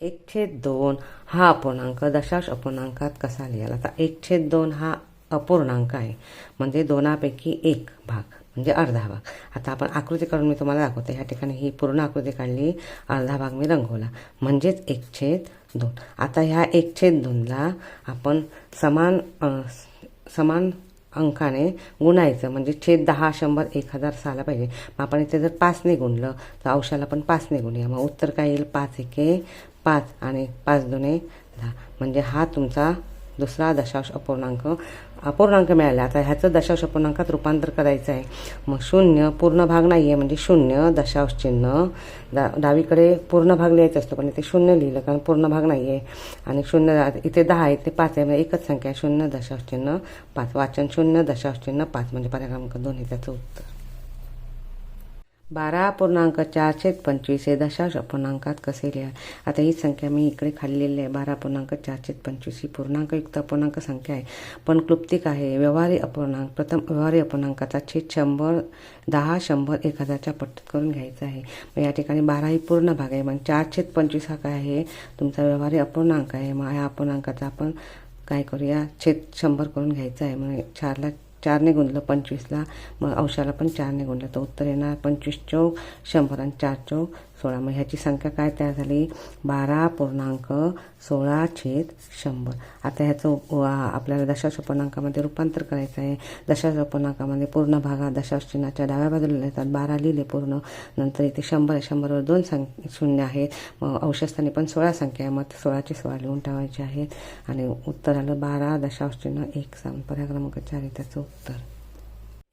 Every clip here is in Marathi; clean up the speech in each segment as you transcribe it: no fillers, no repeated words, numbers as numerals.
1/2 हा अपूर्णांक दशांश अपूर्णांकात कसा लिहायला? आता 1/2 हा अपूर्णांक आहे, म्हणजे दोनापैकी एक भाग म्हणजे अर्धा भाग. आता आपण आकृती काढून मी तुम्हाला दाखवते. ह्या ठिकाणी ही पूर्ण आकृती काढली, अर्धा भाग मी रंगवला, म्हणजेच 1/2. आता ह्या 1/2ला आपण समान अंकाने गुणायचं, म्हणजे 10, 100, 1000 झाला पाहिजे. मग आपण इथे जर 5ने गुणलं तर अंशाला पण 5ने गुणूया. मग उत्तर काय येईल? 5 एके 5 आणि 5 दुने 10. म्हणजे हा तुमचा दुसरा दशांश अपूर्णांक मिळाला. आता ह्याचं दशांश अपूर्णांकात रूपांतर करायचं आहे. मग 0 पूर्ण भाग नाही आहे, म्हणजे 0 दशांश चिन्ह डावीकडे पूर्ण भाग लिहायचा असतो, पण इथे 0 लिहिलं कारण पूर्ण भाग नाही आहे. आणि 0 इथे 10 आहे, इथे 5 आहे, म्हणजे एकच संख्या आहे. 0 दशांश चिन्ह 5. वाचन 0 दशांश चिन्ह 5 म्हणजे पर्याय क्रमांक 2 हे त्याचं उत्तर. 12.425 हे दशांश अपूर्णांकात कसे लिहा? आता ही संख्या मी इकडे खाल्लेली आहे. 12.425 ही पूर्णांकयुक्त अपूर्णांक संख्या आहे, पण क्लुप्तिक आहे. व्यवहारी अपूर्णांक प्रथम व्यवहारी अपूर्णांकाचा छेद 100, 10, 100, 1000च्या पट्टीत करून घ्यायचा आहे. मग या ठिकाणी 12 ही पूर्ण भाग आहे, मग 4/25 हा काय आहे? तुमचा व्यवहारी अपूर्णांक आहे. मग ह्या अपूर्णांकाचा आपण काय करूया? छेद 100 करून घ्यायचा आहे. मग 4ने गुणलं 25ला, मग अंशाला पण 4ने गुणलं तर उत्तर येणार 25 चौक 100 आणि 4 चौक 16. मग ह्याची संख्या काय तयार झाली? 12.16/100. आता ह्याचं आपल्याला दशांश अपूर्णांकामध्ये रूपांतर करायचं आहे. दशांश अपूर्णांकामध्ये पूर्ण भाग हा दशांश चिन्हाच्या डाव्या बाजूला लिहितात. 12 लिहिले पूर्ण, नंतर इथे 100 आहे, 100वर 2 शून्य आहेत. मग अंशस्थानी पण 16 संख्या आहे, मग 16ची 16 लिहून ठेवायची आहेत. आणि उत्तर आलं 12 दशांश चिन्ह 1. पर्याय क्रमांक 4 आहे त्याचं उत्तर.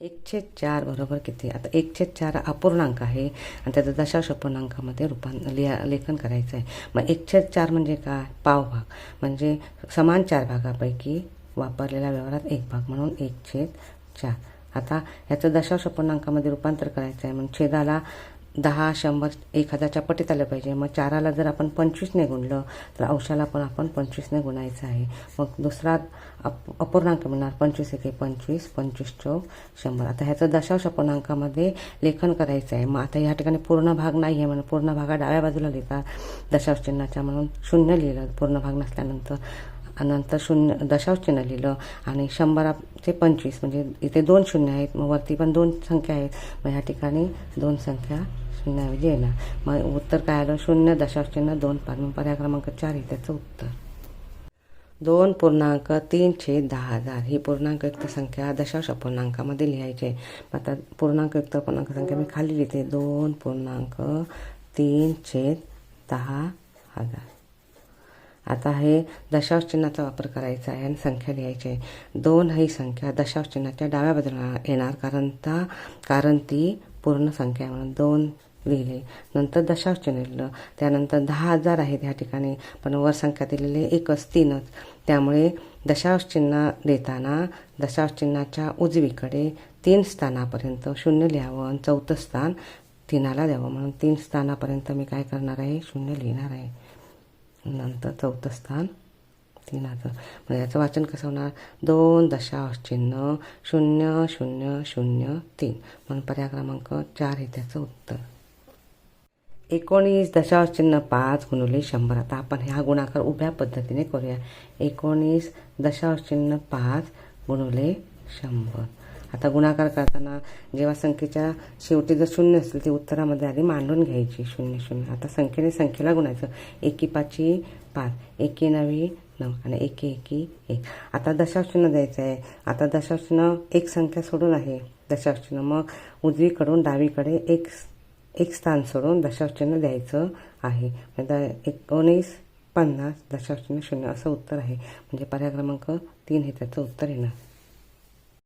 1/4 बरोबर किती? आता 1/4 अपूर्णांक आहे आणि त्याचं दशांश अपूर्णांकामध्ये लेखन करायचं आहे. मग 1/4 म्हणजे काय? पावभाग, म्हणजे समान 4 भागापैकी वापरलेल्या व्यवहारात एक भाग, म्हणून 1/4. आता ह्याचं दशांश अपूर्णांकामध्ये रूपांतर करायचं आहे. मग छेदाला 10, 100, 1000च्या पटीत आलं पाहिजे. मग 4ला जर आपण 25ने गुणलं तर अंशाला पण आपण 25ने गुणायचं आहे. मग दुसरा अपूर्णांक मिळणार 25 एके 25, 25 चौक 100. आता ह्याचं दशांश अपूर्णांकामध्ये लेखन करायचं आहे. मग आता ह्या ठिकाणी पूर्ण भाग नाही आहे, म्हणून पूर्ण भागा डाव्या बाजूला लिहितात दशांश चिन्हाच्या, म्हणून 0 लिहिलं पूर्ण भाग नसल्यानंतर. नंतर 0 दशांश चिन्ह लिहिलं आणि 100चे 25, म्हणजे इथे 2 शून्य आहेत, मग वरती पण 2 संख्या आहेत. मग ह्या ठिकाणी 2 संख्या शून्याऐवजी येणार. मग उत्तर काय आलं? 0 दशांश चिन्ह 2 5. मग पर्याय क्रमांक 4 आहे त्याचं उत्तर. 2.3/10,000 ही पूर्णांकयुक्त संख्या दशांश अपूर्णांकामध्ये लिहायची आहे. आता पूर्णांकयुक्त अपूर्णांक संख्या मी खाली लिहिते. 2.3/10,000. आता हे दशांश चिन्हाचा वापर करायचा आहे आणि संख्या लिहायची आहे. 2 ही संख्या दशांश चिन्हाच्या डाव्या बाजूला येणार, कारण ती पूर्ण संख्या आहे, म्हणून 2 लिहिले. नंतर दशांश चिन्ह लिहिलं. त्यानंतर 10,000 आहेत ह्या ठिकाणी, पण वर संख्या दिलेली एकच 3च. त्यामुळे दशांश चिन्ह देताना दशांश चिन्हाच्या उजवीकडे 3 स्थानापर्यंत 0 लिहावं आणि 4थं स्थान 3ला द्यावं. म्हणून 3 स्थानापर्यंत मी काय करणार आहे? 0 लिहिणार आहे. नंतर 4थं स्थान 3चं. म्हणजे याचं वाचन कसं होणार? 2 दशांश चिन्ह 0003. म्हणून पर्याय क्रमांक 4 हे त्याचं उत्तर. 19 दशांश चिन्ह 5 गुणिले 100. आता आपण ह्या गुणाकार उभ्या पद्धतीने करूया. 19 दशांश चिन्ह 5 गुणिले 100. आता गुणाकार करताना जेव्हा संख्येच्या शेवटी जर 0 असेल ती उत्तरामध्ये आधी मांडून घ्यायची 0 0. आता संख्येला गुणायचं. 1 5 5, 1 9 9 आणि 1 1 1. आता दशांश चिन्ह द्यायचं आहे. आता दशांश चिन्ह एक संख्या सोडून आहे दशांश चिन्ह, मग उजवीकडून डावीकडे एक स्थान सोडून दशांश चिन्ह द्यायचं आहे. म्हणजे 19 50 दशांश चिन्ह 0 असं उत्तर आहे. म्हणजे पर्याय क्रमांक 3 हे त्याचं उत्तर येणार.